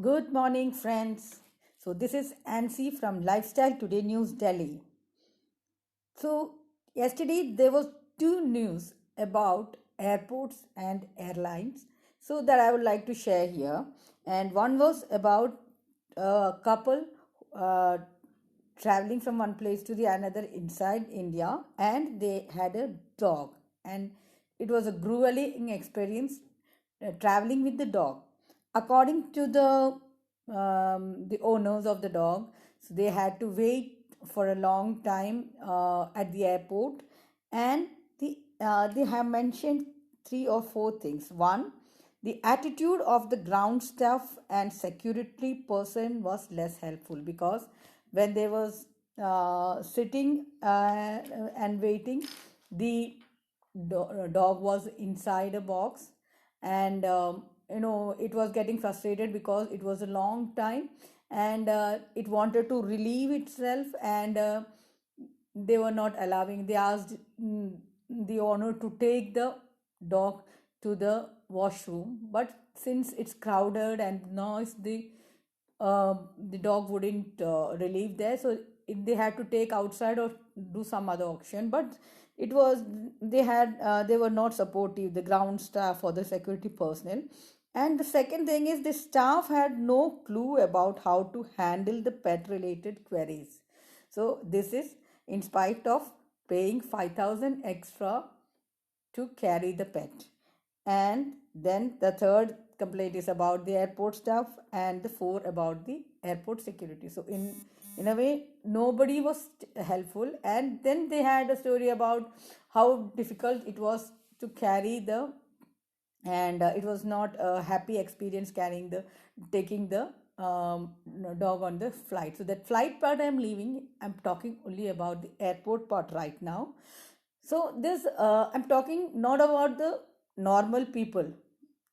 Good morning, friends. So, this is Ansi from Lifestyle Today News Delhi. So, yesterday there was two news about airports and airlines. So, that I would like to share here. And one was about a couple uh, traveling from one place to the another inside India, and they had a dog, and it was a grueling experience traveling with the dog. According to the owners of the dog, so they had to wait for a long time at the airport, and they have mentioned three or four things. One, the attitude of the ground staff and security person was less helpful, because when they was sitting and waiting, the dog was inside a box, and it was getting frustrated because it was a long time, and it wanted to relieve itself, and they were not allowing. They asked the owner to take the dog to the washroom, but since it's crowded and noise, the dog wouldn't relieve there, so they had to take outside or do some other auction. But it was they were not supportive, the ground staff or the security personnel. And the second thing is, the staff had no clue about how to handle the pet related queries. So this is in spite of paying 5,000 extra to carry the pet. And then the third complaint is about the airport staff, and the four about the airport security. So in a way, nobody was helpful. And then they had a story about how difficult it was to carry the, and it was not a happy experience carrying the taking the dog on the flight. So that flight part I'm leaving. I'm talking only about the airport part right now. So this I'm talking not about the normal people,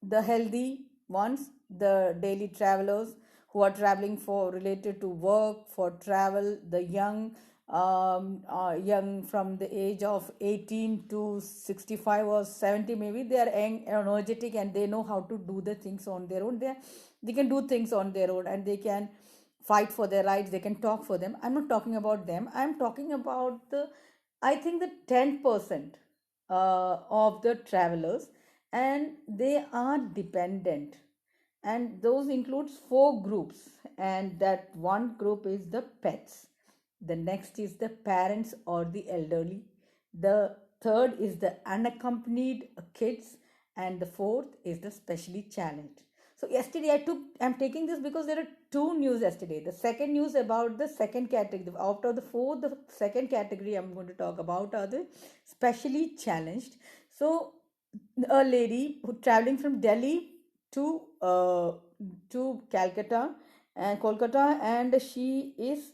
the healthy ones, the daily travelers who are traveling for related to work, for travel, the young from the age of 18 to 65 or 70, maybe they are young, energetic, and they know how to do the things on their own. They can do things on their own, and they can fight for their rights. They can talk for them. I'm not talking about them. I'm talking about the, I think, the 10% of the travelers, and they are dependent. And those includes four groups, and that one group is the pets. The next is the parents or the elderly. The third is the unaccompanied kids, and the fourth is the specially challenged. So yesterday I'm taking this because there are two news yesterday. The second news about the second category. Out of the four, the second category I'm going to talk about are the specially challenged. So a lady who traveling from Delhi to Calcutta and Kolkata, and she is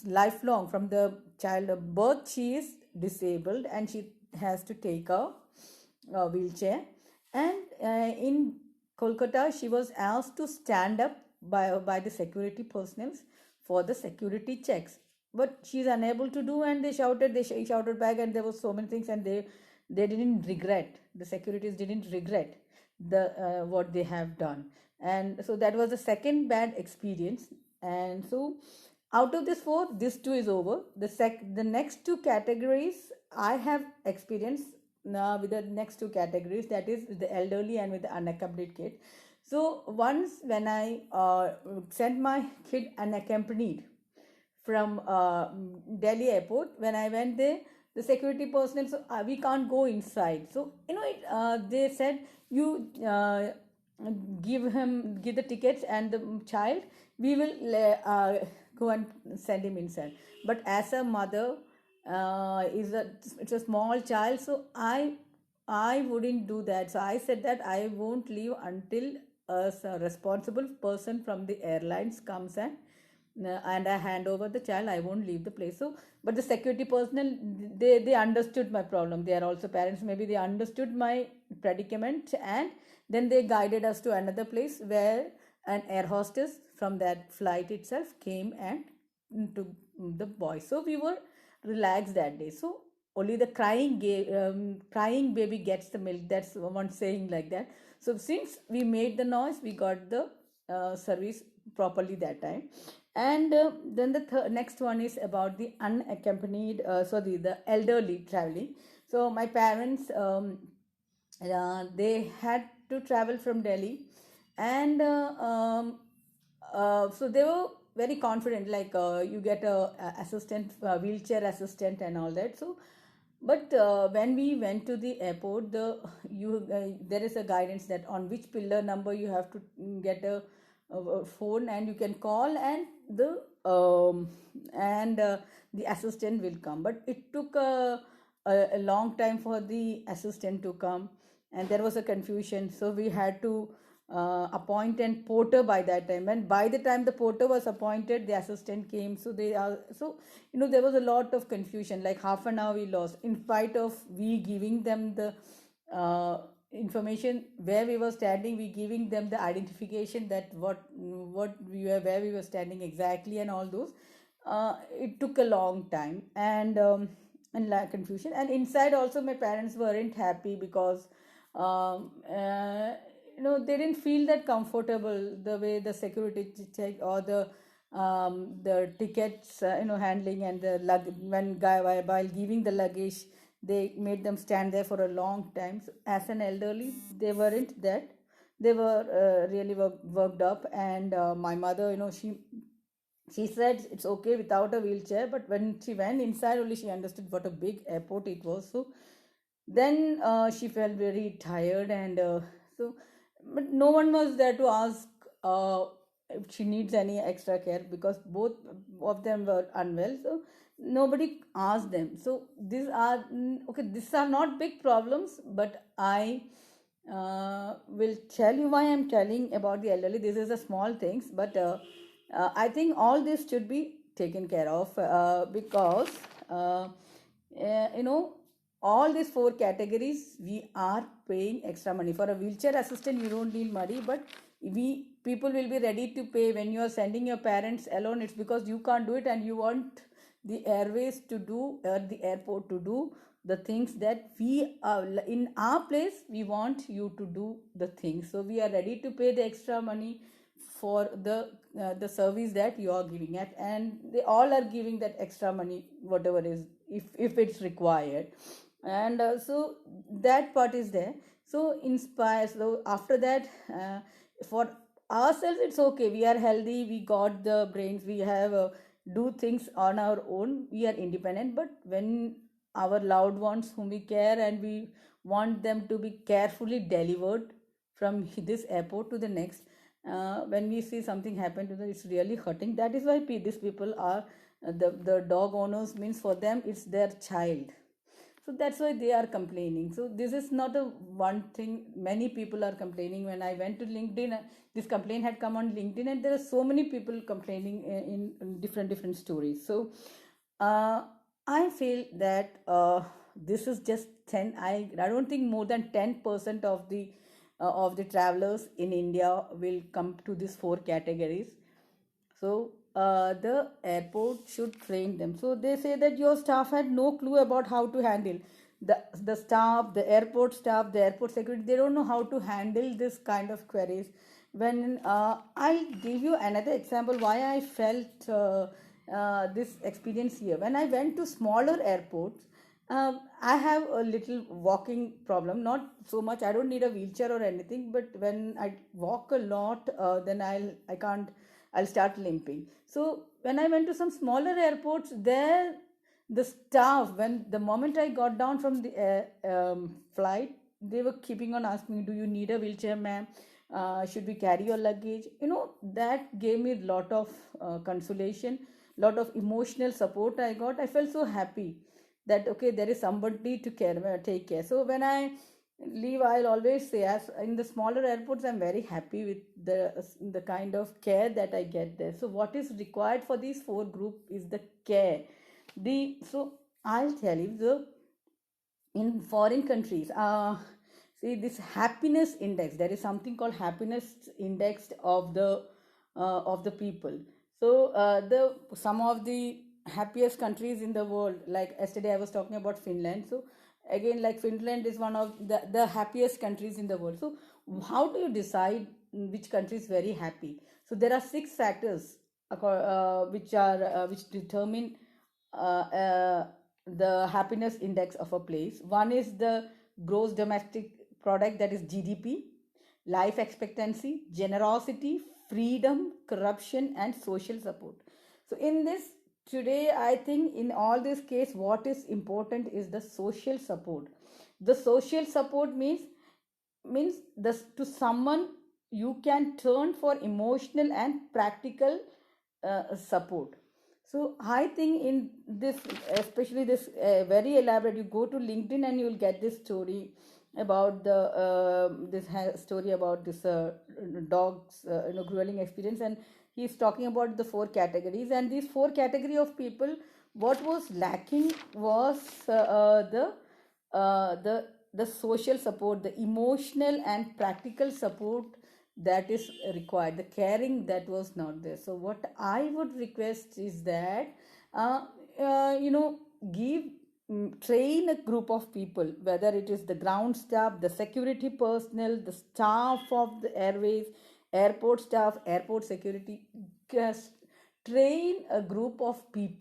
lifelong from the child birth. She is disabled, and she has to take a wheelchair. And in Kolkata, she was asked to stand up by the security personnel for the security checks, but she's unable to do. And she shouted back, and there was so many things, and they didn't regret, the securities didn't regret the what they have done. And so that was the second bad experience. And so out of this four, this two is over. The next two categories I have experienced with the next two categories, that is with the elderly and with the unaccompanied kid. So once when I sent my kid unaccompanied from Delhi airport, when I went there, the security personnel, so we can't go inside. So they said, you give the tickets and the child, we will go and send him inside. But as a mother, it's a small child, so I wouldn't do that. So I said that I won't leave until a responsible person from the airlines comes and I hand over the child. I won't leave the place. So, but the security personnel, they understood my problem. They are also parents. Maybe they understood my predicament, and then they guided us to another place where an air hostess from that flight itself came and took the boy. So we were relaxed that day. So only the crying baby gets the milk. That's one saying like that. So since we made the noise, we got the service properly that time. And then the next one is about the unaccompanied, sorry, the elderly traveling. So my parents, they had to travel from Delhi, and so they were very confident, like you get a assistant, wheelchair assistant and all that. So but when we went to the airport, there is a guidance that on which pillar number you have to get a phone, and you can call, and the assistant will come. But it took a long time for the assistant to come, and there was a confusion. So we had to appoint a porter by that time, and by the time the porter was appointed, the assistant came. So they are, so there was a lot of confusion, like half an hour we lost, in spite of we giving them the information where we were standing, we giving them the identification that what we were, where we were standing exactly, and all those. It took a long time, and confusion. And inside also, my parents weren't happy because they didn't feel that comfortable, the way the security check or the tickets handling, and the when guy, while giving the luggage, they made them stand there for a long time. So as an elderly, they weren't that, they were really worked up. And my mother, she said it's okay without a wheelchair, but when she went inside, only she understood what a big airport it was. So then she felt very tired, and so but no one was there to ask if she needs any extra care, because both of them were unwell. So nobody asked them. So these are okay, these are not big problems, but I will tell you why I'm telling about the elderly. This is a small things, but I think all this should be taken care of, because you know all these four categories we are paying extra money. For a wheelchair assistant you don't need money, but we people will be ready to pay. When you are sending your parents alone, it's because you can't do it, and you want the airways to do, or the airport to do the things that we are in our place. We want you to do the things, so we are ready to pay the extra money for the service that you are giving at. And they all are giving that extra money, whatever is, if it's required. And so that part is there. So inspires. So after that, for ourselves it's okay, we are healthy, we got the brains, we have do things on our own, we are independent. But when our loved ones whom we care, and we want them to be carefully delivered from this airport to the next, when we see something happen to them, it's really hurting. That is why these people are the dog owners, means for them it's their child. So that's why they are complaining. So this is not a one thing, many people are complaining. When I went to LinkedIn, this complaint had come on LinkedIn, and there are so many people complaining in different stories. So uh, I feel that this is just 10, I don't think more than 10% of the travelers in India will come to these four categories. So the airport should train them. So they say that your staff had no clue about how to handle the staff, the airport security. They don't know how to handle this kind of queries. When I'll give you another example why I felt this experience here. When I went to smaller airports, I have a little walking problem, not so much. I don't need a wheelchair or anything, but when I walk a lot, then I can't. I'll start limping. So when I went to some smaller airports, there the staff, when the moment I got down from the flight, they were keeping on asking me, "Do you need a wheelchair, ma'am? Should we carry your luggage?" That gave me a lot of consolation, lot of emotional support I got. I felt so happy that okay, there is somebody to take care. So when I leave, I'll always say, as in the smaller airports, I'm very happy with the kind of care that I get there. So what is required for these four group is the care. The so I'll tell you, the in foreign countries, see this happiness index, there is something called happiness index of the people. So the some of the happiest countries in the world. Like yesterday I was talking about Finland. So again, like Finland is one of the happiest countries in the world. So how do you decide which country is very happy? So there are six factors which determine the happiness index of a place. One is the gross domestic product, that is GDP, life expectancy, generosity, freedom, corruption, and social support. So, in this today, I think in all this case, what is important is the social support. The social support means this to someone you can turn for emotional and practical support. So I think in this, especially this very elaborate, you go to LinkedIn and you will get this story about the story about this dog's grueling experience, and he's talking about the four categories, and these four category of people, what was lacking was the social support, the emotional and practical support that is required, the caring that was not there. So what I would request is that uh, give train a group of people, whether it is the ground staff, the security personnel, the staff of the airways, airport staff, airport security, just train a group of these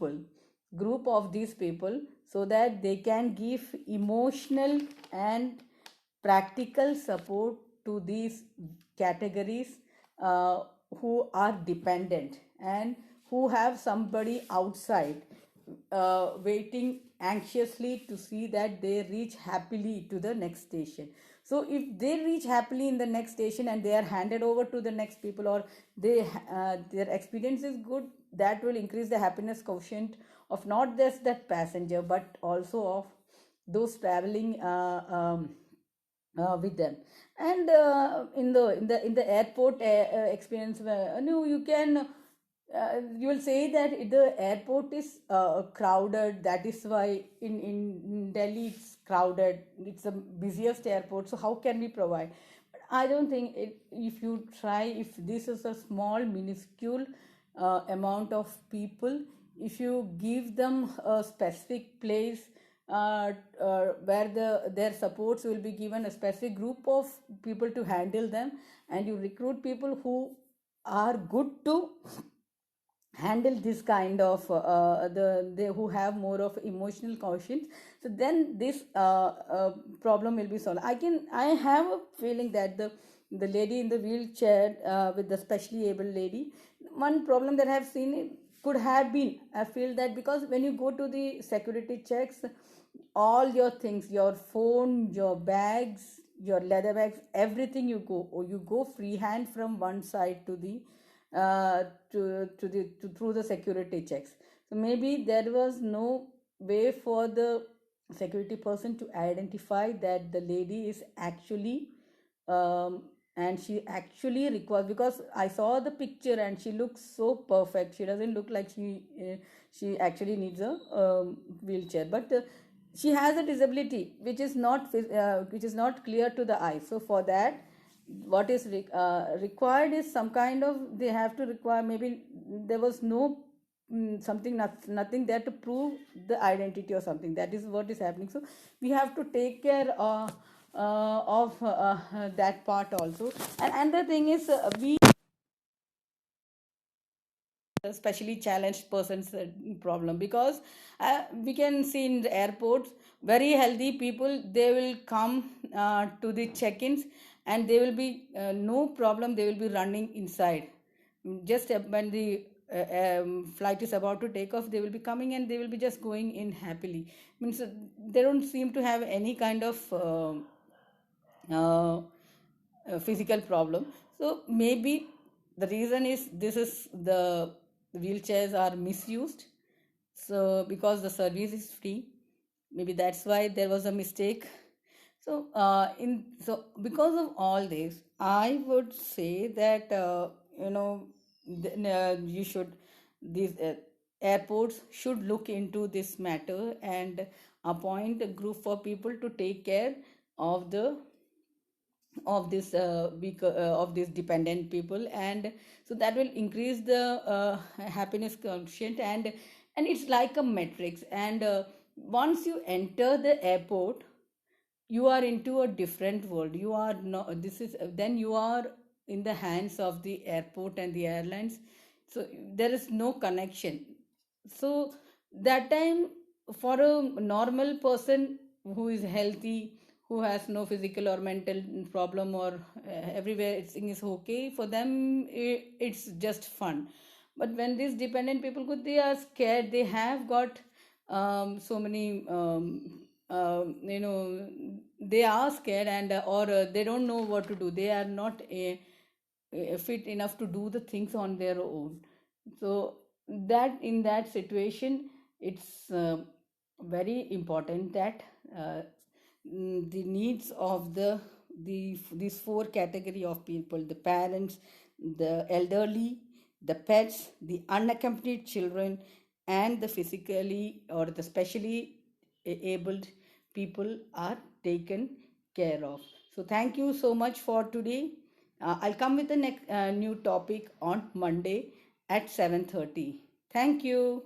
people, so that they can give emotional and practical support to these categories who are dependent and who have somebody outside waiting anxiously to see that they reach happily to the next station. So if they reach happily in the next station and they are handed over to the next people, or their experience is good, that will increase the happiness quotient of not just that passenger but also of those traveling with them. And in the airport experience, no, you will say that the airport is crowded. That is why in Delhi it's crowded. It's the busiest airport. So how can we provide? But I don't think if you try, if this is a small minuscule amount of people, if you give them a specific place where their supports will be given, a specific group of people to handle them, and you recruit people who are good to handle this kind of they who have more of emotional quotient, so then this problem will be solved. I have a feeling that the lady in the wheelchair, with the specially able lady, one problem that I have seen could have been, I feel that, because when you go to the security checks, all your things, your phone, your bags, your leather bags, everything, you go freehand from one side to the through the security checks. So maybe there was no way for the security person to identify that the lady is actually and she actually requires, because I saw the picture and she looks so perfect. She doesn't look like she actually needs a wheelchair, but she has a disability which is not clear to the eye. So for that, what is required is some kind of, they have to require, maybe there was no nothing there to prove the identity or something. That is what is happening. So we have to take care of that part also. And the thing is, we especially challenged persons problem, because we can see in the airports, very healthy people, they will come to the check-ins, and they will be no problem, they will be running inside. Just when the flight is about to take off, they will be coming and they will be just going in happily. Means they don't seem to have any kind of physical problem. So maybe the reason is, this is the wheelchairs are misused, so because the service is free, maybe that's why there was a mistake. So in so because of all this, I would say that you should, these airports should look into this matter and appoint a group for people to take care of the of this of these dependent people, and so that will increase the happiness quotient, and and it's like a matrix. And once you enter the airport, you are into a different world. You are not, this is, then you are in the hands of the airport and the airlines. So there is no connection. So that time, for a normal person who is healthy, who has no physical or mental problem, or everywhere everything is okay for them, it's just fun. But when these dependent people go, they are scared. They have got so many they are scared, and or they don't know what to do. They are not fit enough to do the things on their own. So that, in that situation, it's very important that the needs of the these four category of people: the parents, the elderly, the pets, the unaccompanied children, and the physically or the specially abled people are taken care of. So thank you so much for today. I'll come with the next new topic on Monday at 7:30. Thank you.